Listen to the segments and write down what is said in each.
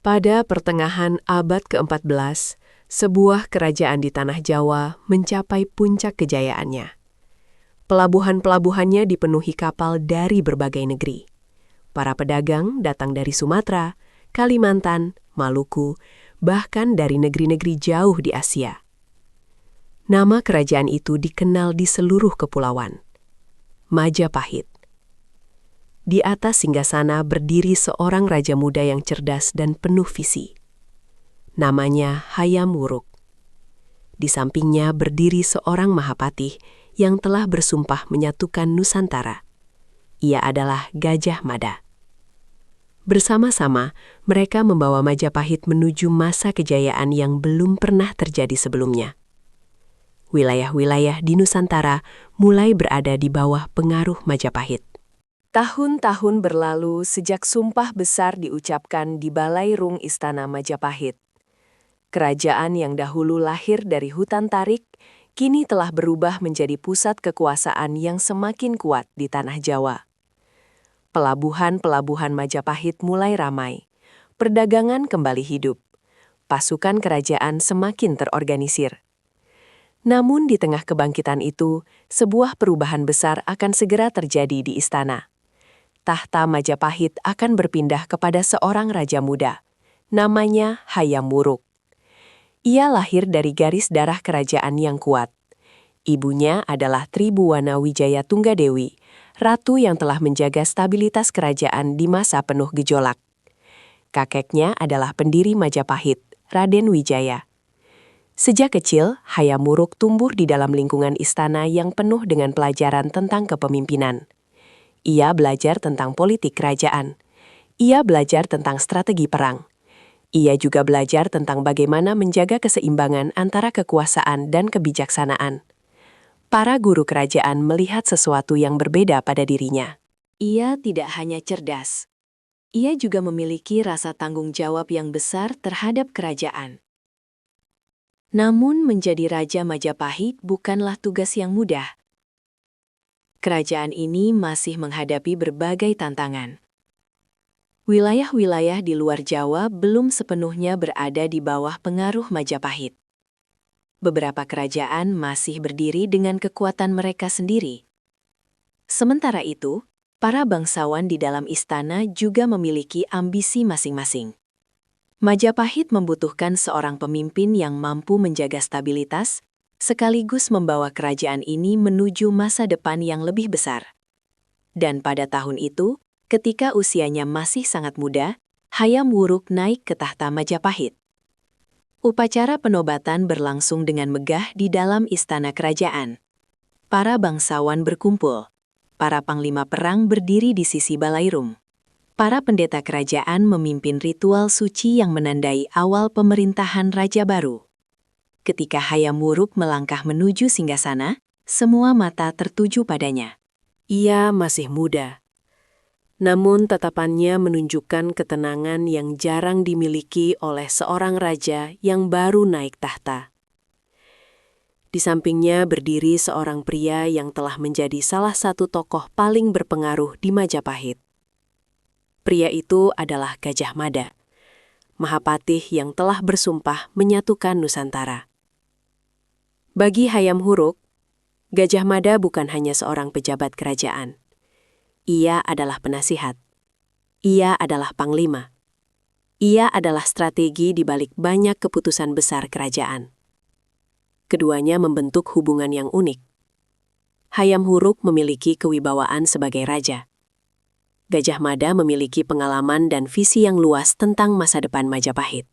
Pada pertengahan abad ke-14, sebuah kerajaan di tanah Jawa mencapai puncak kejayaannya. Pelabuhan-pelabuhannya dipenuhi kapal dari berbagai negeri. Para pedagang datang dari Sumatera, Kalimantan, Maluku, bahkan dari negeri-negeri jauh di Asia. Nama kerajaan itu dikenal di seluruh kepulauan. Majapahit. Di atas singgasana berdiri seorang raja muda yang cerdas dan penuh visi. Namanya Hayam Wuruk. Di sampingnya berdiri seorang Mahapatih yang telah bersumpah menyatukan Nusantara. Ia adalah Gajah Mada. Bersama-sama, mereka membawa Majapahit menuju masa kejayaan yang belum pernah terjadi sebelumnya. Wilayah-wilayah di Nusantara mulai berada di bawah pengaruh Majapahit. Tahun-tahun berlalu sejak sumpah besar diucapkan di Balairung Istana Majapahit. Kerajaan yang dahulu lahir dari hutan tarik, kini telah berubah menjadi pusat kekuasaan yang semakin kuat di tanah Jawa. Pelabuhan-pelabuhan Majapahit mulai ramai, perdagangan kembali hidup, pasukan kerajaan semakin terorganisir. Namun di tengah kebangkitan itu, sebuah perubahan besar akan segera terjadi di istana. Tahta Majapahit akan berpindah kepada seorang raja muda, namanya Hayam Wuruk. Ia lahir dari garis darah kerajaan yang kuat. Ibunya adalah Tribhuwana Wijaya Tunggadewi, ratu yang telah menjaga stabilitas kerajaan di masa penuh gejolak. Kakeknya adalah pendiri Majapahit, Raden Wijaya. Sejak kecil, Hayam Wuruk tumbuh di dalam lingkungan istana yang penuh dengan pelajaran tentang kepemimpinan. Ia belajar tentang politik kerajaan. Ia belajar tentang strategi perang. Ia juga belajar tentang bagaimana menjaga keseimbangan antara kekuasaan dan kebijaksanaan. Para guru kerajaan melihat sesuatu yang berbeda pada dirinya. Ia tidak hanya cerdas. Ia juga memiliki rasa tanggung jawab yang besar terhadap kerajaan. Namun menjadi Raja Majapahit bukanlah tugas yang mudah. Kerajaan ini masih menghadapi berbagai tantangan. Wilayah-wilayah di luar Jawa belum sepenuhnya berada di bawah pengaruh Majapahit. Beberapa kerajaan masih berdiri dengan kekuatan mereka sendiri. Sementara itu, para bangsawan di dalam istana juga memiliki ambisi masing-masing. Majapahit membutuhkan seorang pemimpin yang mampu menjaga stabilitas, sekaligus membawa kerajaan ini menuju masa depan yang lebih besar. Dan pada tahun itu, ketika usianya masih sangat muda, Hayam Wuruk naik ke tahta Majapahit. Upacara penobatan berlangsung dengan megah di dalam istana kerajaan. Para bangsawan berkumpul. Para panglima perang berdiri di sisi Balairung. Para pendeta kerajaan memimpin ritual suci yang menandai awal pemerintahan raja baru. Ketika Hayam Wuruk melangkah menuju singgasana, semua mata tertuju padanya. Ia masih muda. Namun tatapannya menunjukkan ketenangan yang jarang dimiliki oleh seorang raja yang baru naik tahta. Di sampingnya berdiri seorang pria yang telah menjadi salah satu tokoh paling berpengaruh di Majapahit. Pria itu adalah Gajah Mada, Mahapatih yang telah bersumpah menyatukan Nusantara. Bagi Hayam Wuruk, Gajah Mada bukan hanya seorang pejabat kerajaan. Ia adalah penasihat. Ia adalah panglima. Ia adalah strategi di balik banyak keputusan besar kerajaan. Keduanya membentuk hubungan yang unik. Hayam Wuruk memiliki kewibawaan sebagai raja. Gajah Mada memiliki pengalaman dan visi yang luas tentang masa depan Majapahit.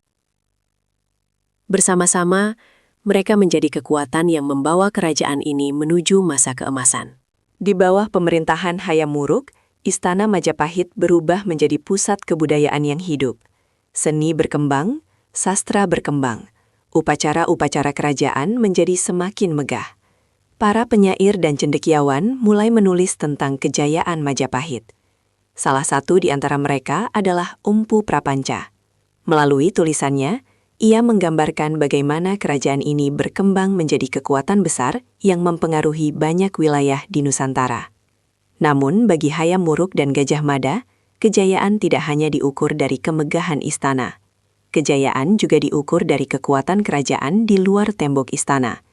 Bersama-sama, mereka menjadi kekuatan yang membawa kerajaan ini menuju masa keemasan. Di bawah pemerintahan Hayam Wuruk, Istana Majapahit berubah menjadi pusat kebudayaan yang hidup. Seni berkembang, sastra berkembang. Upacara-upacara kerajaan menjadi semakin megah. Para penyair dan cendekiawan mulai menulis tentang kejayaan Majapahit. Salah satu di antara mereka adalah Umpu Prapanca. Melalui tulisannya, ia menggambarkan bagaimana kerajaan ini berkembang menjadi kekuatan besar yang mempengaruhi banyak wilayah di Nusantara. Namun bagi Hayam Wuruk dan Gajah Mada, kejayaan tidak hanya diukur dari kemegahan istana. kejayaan juga diukur dari kekuatan kerajaan di luar tembok istana.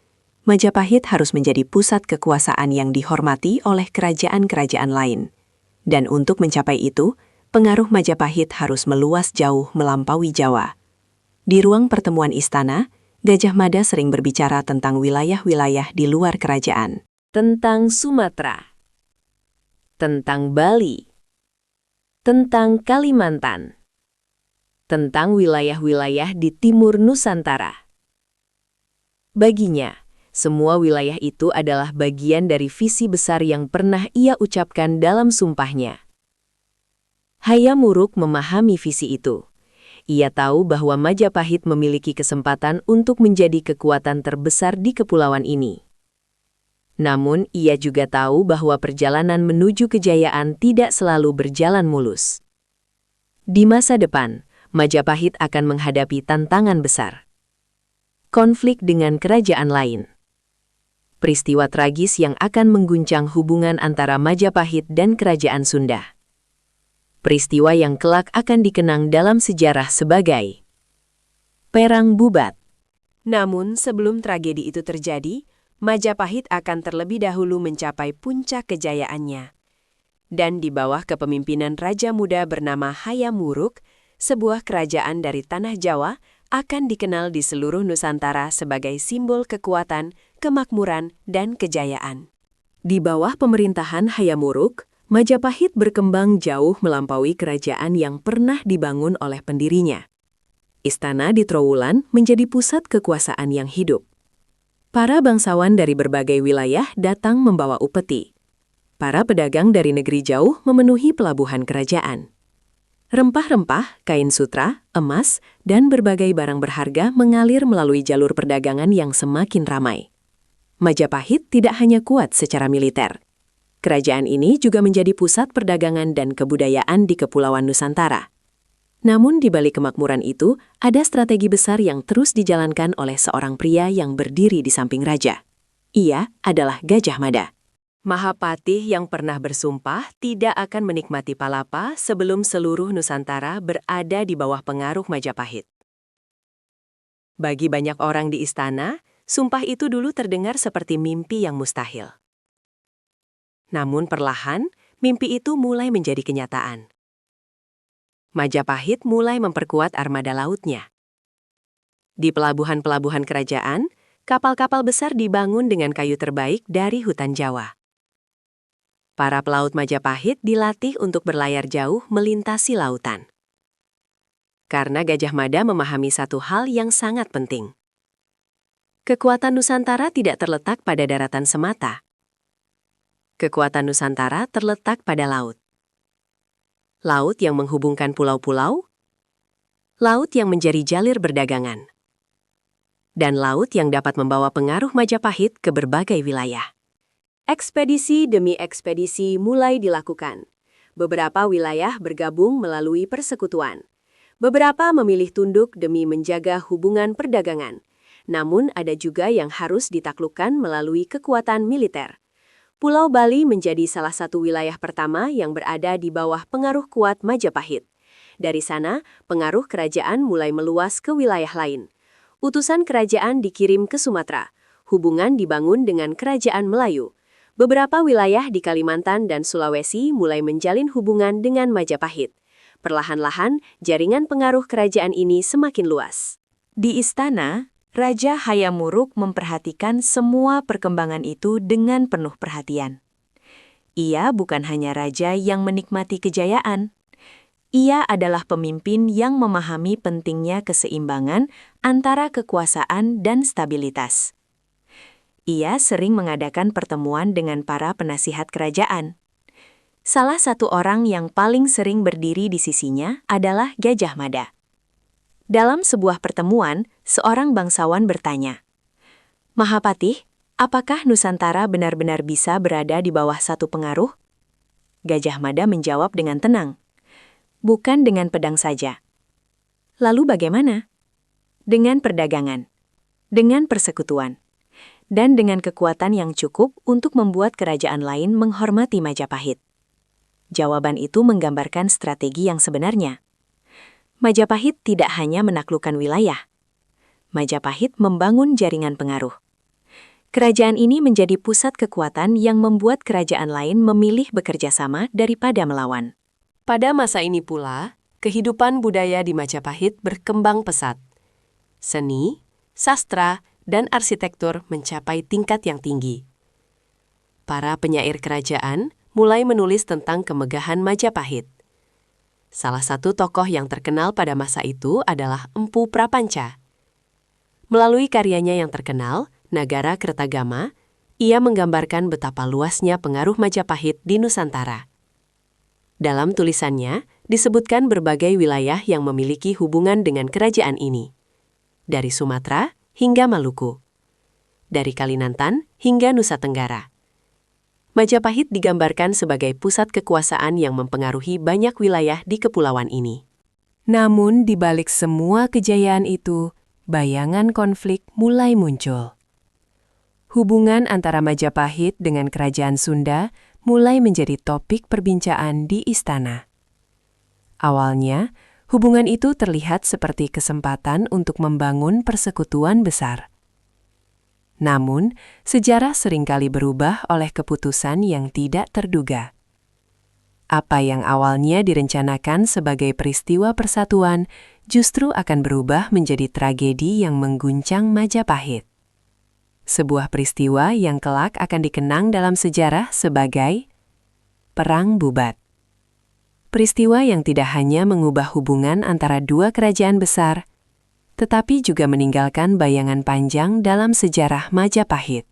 Majapahit harus menjadi pusat kekuasaan yang dihormati oleh kerajaan-kerajaan lain. Dan untuk mencapai itu, pengaruh Majapahit harus meluas jauh melampaui Jawa. Di ruang pertemuan istana, Gajah Mada sering berbicara tentang wilayah-wilayah di luar kerajaan. Tentang Sumatera, tentang Bali, tentang Kalimantan, tentang wilayah-wilayah di timur Nusantara. Baginya, semua wilayah itu adalah bagian dari visi besar yang pernah ia ucapkan dalam sumpahnya. Hayam Wuruk memahami visi itu. Ia tahu bahwa Majapahit memiliki kesempatan untuk menjadi kekuatan terbesar di kepulauan ini. Namun, ia juga tahu bahwa perjalanan menuju kejayaan tidak selalu berjalan mulus. Di masa depan, Majapahit akan menghadapi tantangan besar. Konflik dengan kerajaan lain. Peristiwa tragis yang akan mengguncang hubungan antara Majapahit dan Kerajaan Sunda. Peristiwa yang kelak akan dikenang dalam sejarah sebagai Perang Bubat. Namun, sebelum tragedi itu terjadi, Majapahit akan terlebih dahulu mencapai puncak kejayaannya. Dan di bawah kepemimpinan Raja Muda bernama Hayam Wuruk, sebuah kerajaan dari tanah Jawa akan dikenal di seluruh Nusantara sebagai simbol kekuatan, kemakmuran, dan kejayaan. Di bawah pemerintahan Hayam Wuruk, Majapahit berkembang jauh melampaui kerajaan yang pernah dibangun oleh pendirinya. Istana di Trowulan menjadi pusat kekuasaan yang hidup. Para bangsawan dari berbagai wilayah datang membawa upeti. Para pedagang dari negeri jauh memenuhi pelabuhan kerajaan. Rempah-rempah, kain sutra, emas, dan berbagai barang berharga mengalir melalui jalur perdagangan yang semakin ramai. Majapahit tidak hanya kuat secara militer. Kerajaan ini juga menjadi pusat perdagangan dan kebudayaan di Kepulauan Nusantara. Namun di balik kemakmuran itu, ada strategi besar yang terus dijalankan oleh seorang pria yang berdiri di samping raja. Ia adalah Gajah Mada. Mahapatih yang pernah bersumpah tidak akan menikmati palapa sebelum seluruh Nusantara berada di bawah pengaruh Majapahit. Bagi banyak orang di istana, sumpah itu dulu terdengar seperti mimpi yang mustahil. Namun perlahan, mimpi itu mulai menjadi kenyataan. Majapahit mulai memperkuat armada lautnya. Di pelabuhan-pelabuhan kerajaan, kapal-kapal besar dibangun dengan kayu terbaik dari hutan Jawa. Para pelaut Majapahit dilatih untuk berlayar jauh melintasi lautan. Karena Gajah Mada memahami satu hal yang sangat penting. Kekuatan Nusantara tidak terletak pada daratan semata. Kekuatan Nusantara terletak pada laut. Laut yang menghubungkan pulau-pulau, laut yang menjadi jalur perdagangan, dan laut yang dapat membawa pengaruh Majapahit ke berbagai wilayah. Ekspedisi demi ekspedisi mulai dilakukan. Beberapa wilayah bergabung melalui persekutuan. Beberapa memilih tunduk demi menjaga hubungan perdagangan. Namun ada juga yang harus ditaklukkan melalui kekuatan militer. Pulau Bali menjadi salah satu wilayah pertama yang berada di bawah pengaruh kuat Majapahit. Dari sana, pengaruh kerajaan mulai meluas ke wilayah lain. Utusan kerajaan dikirim ke Sumatera. Hubungan dibangun dengan kerajaan Melayu. Beberapa wilayah di Kalimantan dan Sulawesi mulai menjalin hubungan dengan Majapahit. Perlahan-lahan, jaringan pengaruh kerajaan ini semakin luas. Di istana, Raja Hayam Wuruk memperhatikan semua perkembangan itu dengan penuh perhatian. Ia bukan hanya raja yang menikmati kejayaan. Ia adalah pemimpin yang memahami pentingnya keseimbangan antara kekuasaan dan stabilitas. Ia sering mengadakan pertemuan dengan para penasihat kerajaan. Salah satu orang yang paling sering berdiri di sisinya adalah Gajah Mada. Dalam sebuah pertemuan, seorang bangsawan bertanya, "Mahapatih, apakah Nusantara benar-benar bisa berada di bawah satu pengaruh?" Gajah Mada menjawab dengan tenang, "Bukan dengan pedang saja." "Lalu bagaimana?" "Dengan perdagangan, dengan persekutuan, dan dengan kekuatan yang cukup untuk membuat kerajaan lain menghormati Majapahit." Jawaban itu menggambarkan strategi yang sebenarnya. Majapahit tidak hanya menaklukkan wilayah. Majapahit membangun jaringan pengaruh. Kerajaan ini menjadi pusat kekuatan yang membuat kerajaan lain memilih bekerja sama daripada melawan. Pada masa ini pula, kehidupan budaya di Majapahit berkembang pesat. Seni, sastra, dan arsitektur mencapai tingkat yang tinggi. Para penyair kerajaan mulai menulis tentang kemegahan Majapahit. Salah satu tokoh yang terkenal pada masa itu adalah Empu Prapanca. Melalui karyanya yang terkenal, Nagara Kertagama, ia menggambarkan betapa luasnya pengaruh Majapahit di Nusantara. Dalam tulisannya, disebutkan berbagai wilayah yang memiliki hubungan dengan kerajaan ini. Dari Sumatera hingga Maluku. Dari Kalimantan hingga Nusa Tenggara. Majapahit digambarkan sebagai pusat kekuasaan yang mempengaruhi banyak wilayah di kepulauan ini. Namun di balik semua kejayaan itu, bayangan konflik mulai muncul. Hubungan antara Majapahit dengan Kerajaan Sunda mulai menjadi topik perbincangan di istana. Awalnya, hubungan itu terlihat seperti kesempatan untuk membangun persekutuan besar. Namun, sejarah seringkali berubah oleh keputusan yang tidak terduga. Apa yang awalnya direncanakan sebagai peristiwa persatuan justru akan berubah menjadi tragedi yang mengguncang Majapahit. Sebuah peristiwa yang kelak akan dikenang dalam sejarah sebagai Perang Bubat. Peristiwa yang tidak hanya mengubah hubungan antara dua kerajaan besar, tetapi juga meninggalkan bayangan panjang dalam sejarah Majapahit.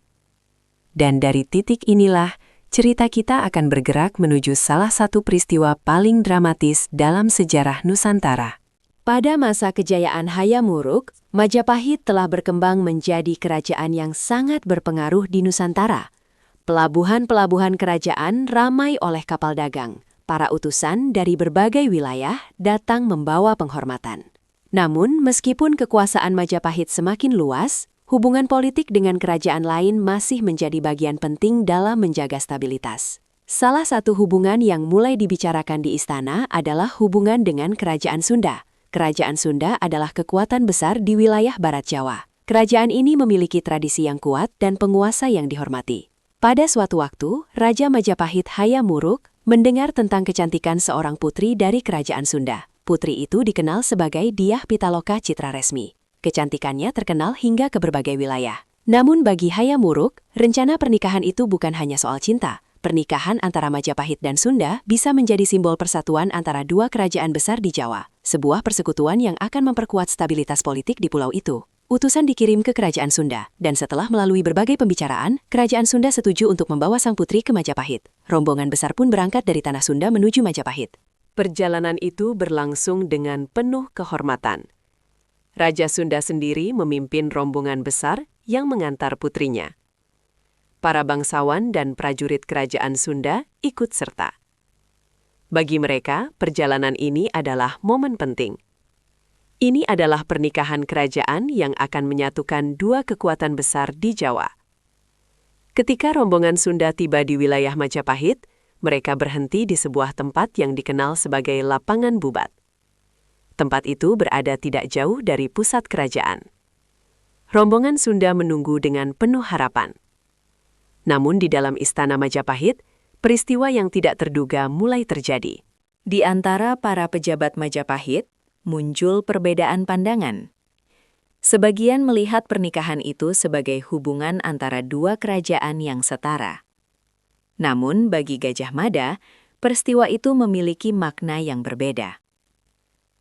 Dan dari titik inilah, cerita kita akan bergerak menuju salah satu peristiwa paling dramatis dalam sejarah Nusantara. Pada masa kejayaan Hayam Wuruk, Majapahit telah berkembang menjadi kerajaan yang sangat berpengaruh di Nusantara. Pelabuhan-pelabuhan kerajaan ramai oleh kapal dagang. Para utusan dari berbagai wilayah datang membawa penghormatan. Namun, meskipun kekuasaan Majapahit semakin luas, hubungan politik dengan kerajaan lain masih menjadi bagian penting dalam menjaga stabilitas. Salah satu hubungan yang mulai dibicarakan di istana adalah hubungan dengan Kerajaan Sunda. Kerajaan Sunda adalah kekuatan besar di wilayah Barat Jawa. Kerajaan ini memiliki tradisi yang kuat dan penguasa yang dihormati. Pada suatu waktu, Raja Majapahit Hayam Wuruk mendengar tentang kecantikan seorang putri dari Kerajaan Sunda. Putri itu dikenal sebagai Dyah Pitaloka Citraresmi. Kecantikannya terkenal hingga ke berbagai wilayah. Namun bagi Hayam Wuruk, rencana pernikahan itu bukan hanya soal cinta. Pernikahan antara Majapahit dan Sunda bisa menjadi simbol persatuan antara dua kerajaan besar di Jawa, sebuah persekutuan yang akan memperkuat stabilitas politik di pulau itu. Utusan dikirim ke Kerajaan Sunda, dan setelah melalui berbagai pembicaraan, Kerajaan Sunda setuju untuk membawa sang putri ke Majapahit. Rombongan besar pun berangkat dari tanah Sunda menuju Majapahit. Perjalanan itu berlangsung dengan penuh kehormatan. Raja Sunda sendiri memimpin rombongan besar yang mengantar putrinya. Para bangsawan dan prajurit kerajaan Sunda ikut serta. Bagi mereka, perjalanan ini adalah momen penting. Ini adalah pernikahan kerajaan yang akan menyatukan dua kekuatan besar di Jawa. Ketika rombongan Sunda tiba di wilayah Majapahit, mereka berhenti di sebuah tempat yang dikenal sebagai Lapangan Bubat. Tempat itu berada tidak jauh dari pusat kerajaan. Rombongan Sunda menunggu dengan penuh harapan. Namun di dalam istana Majapahit, peristiwa yang tidak terduga mulai terjadi. Di antara para pejabat Majapahit, muncul perbedaan pandangan. Sebagian melihat pernikahan itu sebagai hubungan antara dua kerajaan yang setara. Namun bagi Gajah Mada, peristiwa itu memiliki makna yang berbeda.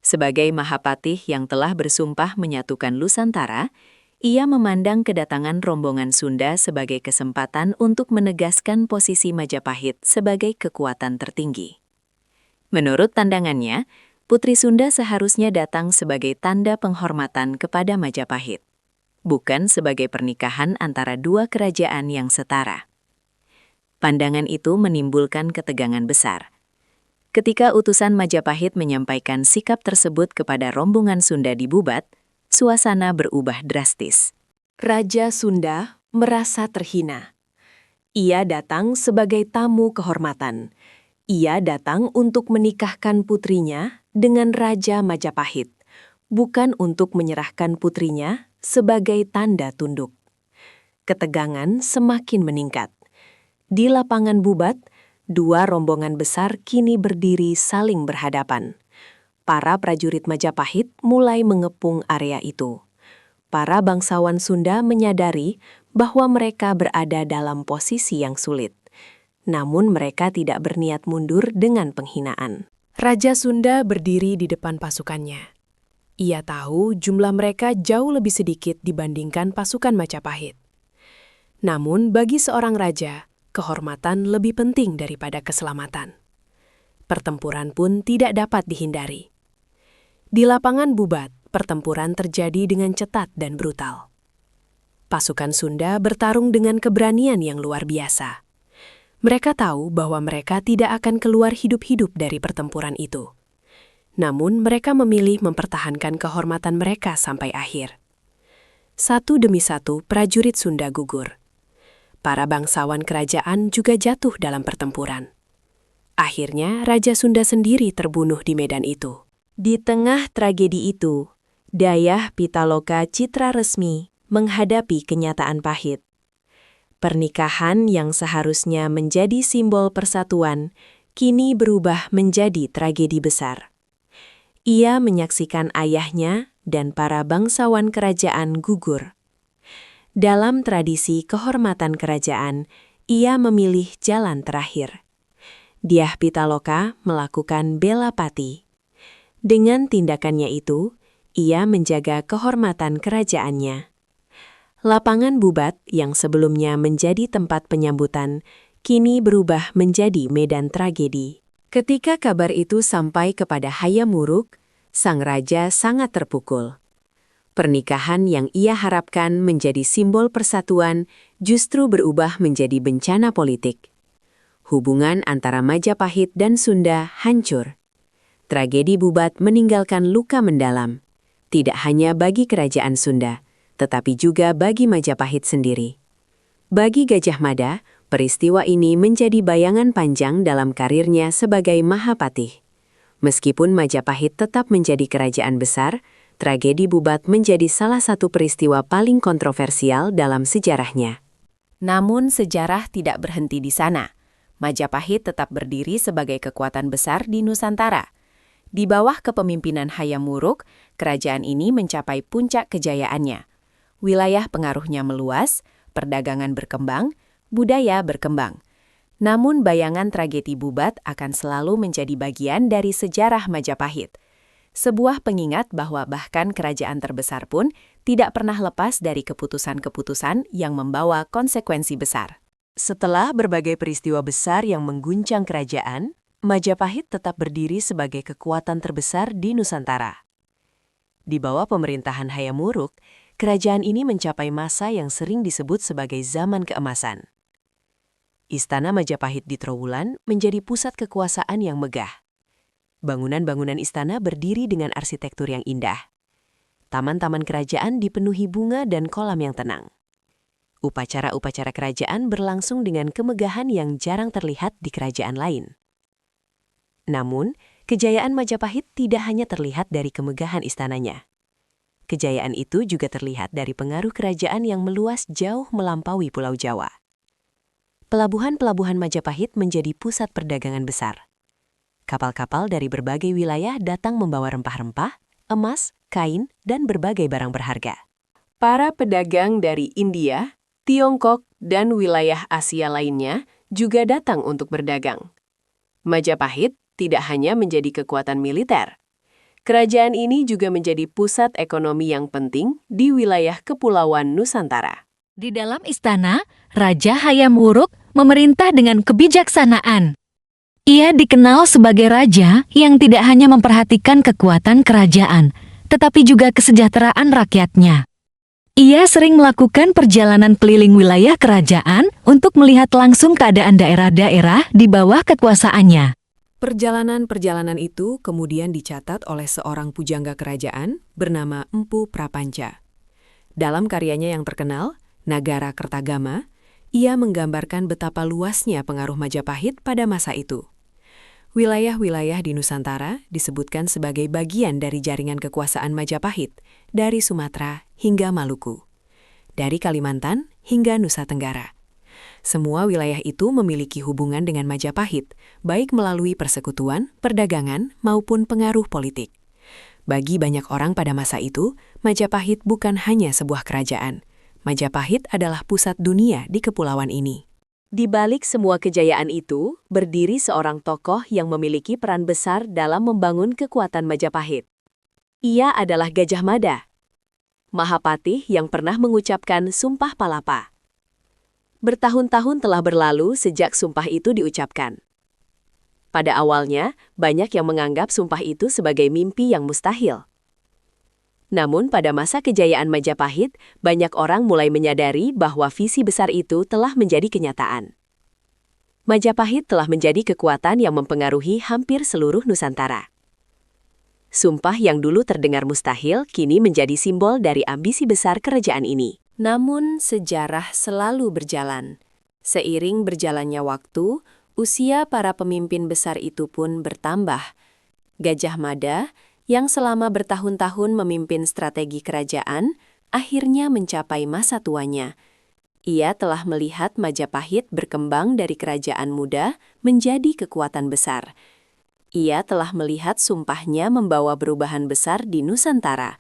Sebagai Mahapatih yang telah bersumpah menyatukan Nusantara, ia memandang kedatangan rombongan Sunda sebagai kesempatan untuk menegaskan posisi Majapahit sebagai kekuatan tertinggi. Menurut pandangannya, Putri Sunda seharusnya datang sebagai tanda penghormatan kepada Majapahit, bukan sebagai pernikahan antara dua kerajaan yang setara. Pandangan itu menimbulkan ketegangan besar. Ketika utusan Majapahit menyampaikan sikap tersebut kepada rombongan Sunda di Bubat, suasana berubah drastis. Raja Sunda merasa terhina. Ia datang sebagai tamu kehormatan. Ia datang untuk menikahkan putrinya dengan Raja Majapahit, bukan untuk menyerahkan putrinya sebagai tanda tunduk. Ketegangan semakin meningkat. Di lapangan Bubat, dua rombongan besar kini berdiri saling berhadapan. Para prajurit Majapahit mulai mengepung area itu. Para bangsawan Sunda menyadari bahwa mereka berada dalam posisi yang sulit. Namun mereka tidak berniat mundur dengan penghinaan. Raja Sunda berdiri di depan pasukannya. Ia tahu jumlah mereka jauh lebih sedikit dibandingkan pasukan Majapahit. Namun bagi seorang raja, kehormatan lebih penting daripada keselamatan. Pertempuran pun tidak dapat dihindari. Di lapangan Bubat, pertempuran terjadi dengan cepat dan brutal. Pasukan Sunda bertarung dengan keberanian yang luar biasa. Mereka tahu bahwa mereka tidak akan keluar hidup-hidup dari pertempuran itu. Namun mereka memilih mempertahankan kehormatan mereka sampai akhir. Satu demi satu prajurit Sunda gugur. Para bangsawan kerajaan juga jatuh dalam pertempuran. Akhirnya Raja Sunda sendiri terbunuh di medan itu. Di tengah tragedi itu, Dayah Pitaloka Citra Resmi menghadapi kenyataan pahit. Pernikahan yang seharusnya menjadi simbol persatuan, kini berubah menjadi tragedi besar. Ia menyaksikan ayahnya dan para bangsawan kerajaan gugur. Dalam tradisi kehormatan kerajaan, ia memilih jalan terakhir. Dyah Pitaloka melakukan bela pati. Dengan tindakannya itu, ia menjaga kehormatan kerajaannya. Lapangan Bubat yang sebelumnya menjadi tempat penyambutan, kini berubah menjadi medan tragedi. Ketika kabar itu sampai kepada Hayam Wuruk, sang raja sangat terpukul. Pernikahan yang ia harapkan menjadi simbol persatuan justru berubah menjadi bencana politik. Hubungan antara Majapahit dan Sunda hancur. Tragedi Bubat meninggalkan luka mendalam, tidak hanya bagi kerajaan Sunda, tetapi juga bagi Majapahit sendiri. Bagi Gajah Mada, peristiwa ini menjadi bayangan panjang dalam karirnya sebagai Mahapatih. Meskipun Majapahit tetap menjadi kerajaan besar, tragedi Bubat menjadi salah satu peristiwa paling kontroversial dalam sejarahnya. Namun sejarah tidak berhenti di sana. Majapahit tetap berdiri sebagai kekuatan besar di Nusantara. Di bawah kepemimpinan Hayam Wuruk, kerajaan ini mencapai puncak kejayaannya. Wilayah pengaruhnya meluas, perdagangan berkembang, budaya berkembang. Namun bayangan tragedi Bubat akan selalu menjadi bagian dari sejarah Majapahit. Sebuah pengingat bahwa bahkan kerajaan terbesar pun tidak pernah lepas dari keputusan-keputusan yang membawa konsekuensi besar. Setelah berbagai peristiwa besar yang mengguncang kerajaan, Majapahit tetap berdiri sebagai kekuatan terbesar di Nusantara. Di bawah pemerintahan Hayam Wuruk, kerajaan ini mencapai masa yang sering disebut sebagai zaman keemasan. Istana Majapahit di Trowulan menjadi pusat kekuasaan yang megah. Bangunan-bangunan istana berdiri dengan arsitektur yang indah. Taman-taman kerajaan dipenuhi bunga dan kolam yang tenang. Upacara-upacara kerajaan berlangsung dengan kemegahan yang jarang terlihat di kerajaan lain. Namun, kejayaan Majapahit tidak hanya terlihat dari kemegahan istananya. Kejayaan itu juga terlihat dari pengaruh kerajaan yang meluas jauh melampaui Pulau Jawa. Pelabuhan-pelabuhan Majapahit menjadi pusat perdagangan besar. Kapal-kapal dari berbagai wilayah datang membawa rempah-rempah, emas, kain, dan berbagai barang berharga. Para pedagang dari India, Tiongkok, dan wilayah Asia lainnya juga datang untuk berdagang. Majapahit tidak hanya menjadi kekuatan militer. Kerajaan ini juga menjadi pusat ekonomi yang penting di wilayah Kepulauan Nusantara. Di dalam istana, Raja Hayam Wuruk memerintah dengan kebijaksanaan. Ia dikenal sebagai raja yang tidak hanya memperhatikan kekuatan kerajaan, tetapi juga kesejahteraan rakyatnya. Ia sering melakukan perjalanan keliling wilayah kerajaan untuk melihat langsung keadaan daerah-daerah di bawah kekuasaannya. Perjalanan-perjalanan itu kemudian dicatat oleh seorang pujangga kerajaan bernama Empu Prapanca. Dalam karyanya yang terkenal, Nagara Kertagama, ia menggambarkan betapa luasnya pengaruh Majapahit pada masa itu. Wilayah-wilayah di Nusantara disebutkan sebagai bagian dari jaringan kekuasaan Majapahit, dari Sumatera hingga Maluku, dari Kalimantan hingga Nusa Tenggara. Semua wilayah itu memiliki hubungan dengan Majapahit, baik melalui persekutuan, perdagangan, maupun pengaruh politik. Bagi banyak orang pada masa itu, Majapahit bukan hanya sebuah kerajaan. Majapahit adalah pusat dunia di kepulauan ini. Di balik semua kejayaan itu, berdiri seorang tokoh yang memiliki peran besar dalam membangun kekuatan Majapahit. Ia adalah Gajah Mada, Mahapatih yang pernah mengucapkan Sumpah Palapa. Bertahun-tahun telah berlalu sejak sumpah itu diucapkan. Pada awalnya, banyak yang menganggap sumpah itu sebagai mimpi yang mustahil. Namun pada masa kejayaan Majapahit, banyak orang mulai menyadari bahwa visi besar itu telah menjadi kenyataan. Majapahit telah menjadi kekuatan yang mempengaruhi hampir seluruh Nusantara. Sumpah yang dulu terdengar mustahil kini menjadi simbol dari ambisi besar kerajaan ini. Namun, sejarah selalu berjalan. Seiring berjalannya waktu, usia para pemimpin besar itu pun bertambah. Gajah Mada, yang selama bertahun-tahun memimpin strategi kerajaan, akhirnya mencapai masa tuanya. Ia telah melihat Majapahit berkembang dari kerajaan muda menjadi kekuatan besar. Ia telah melihat sumpahnya membawa perubahan besar di Nusantara.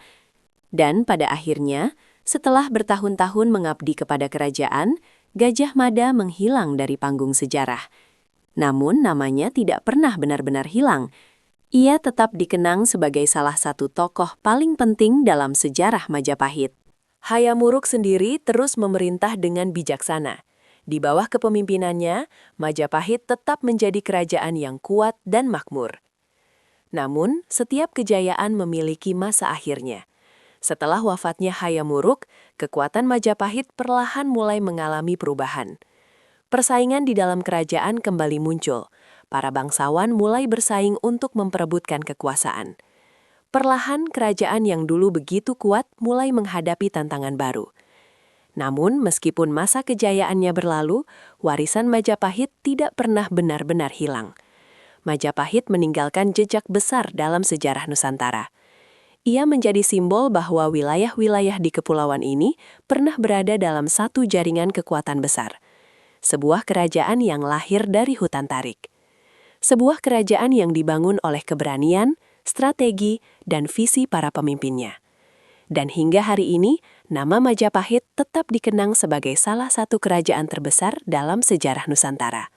Dan pada akhirnya, setelah bertahun-tahun mengabdi kepada kerajaan, Gajah Mada menghilang dari panggung sejarah. Namun namanya tidak pernah benar-benar hilang. Ia tetap dikenang sebagai salah satu tokoh paling penting dalam sejarah Majapahit. Hayam Wuruk sendiri terus memerintah dengan bijaksana. Di bawah kepemimpinannya, Majapahit tetap menjadi kerajaan yang kuat dan makmur. Namun, setiap kejayaan memiliki masa akhirnya. Setelah wafatnya Hayam Wuruk, kekuatan Majapahit perlahan mulai mengalami perubahan. Persaingan di dalam kerajaan kembali muncul. Para bangsawan mulai bersaing untuk memperebutkan kekuasaan. Perlahan kerajaan yang dulu begitu kuat mulai menghadapi tantangan baru. Namun, meskipun masa kejayaannya berlalu, warisan Majapahit tidak pernah benar-benar hilang. Majapahit meninggalkan jejak besar dalam sejarah Nusantara. Ia menjadi simbol bahwa wilayah-wilayah di kepulauan ini pernah berada dalam satu jaringan kekuatan besar. Sebuah kerajaan yang lahir dari hutan tarik. Sebuah kerajaan yang dibangun oleh keberanian, strategi, dan visi para pemimpinnya. Dan hingga hari ini, nama Majapahit tetap dikenang sebagai salah satu kerajaan terbesar dalam sejarah Nusantara.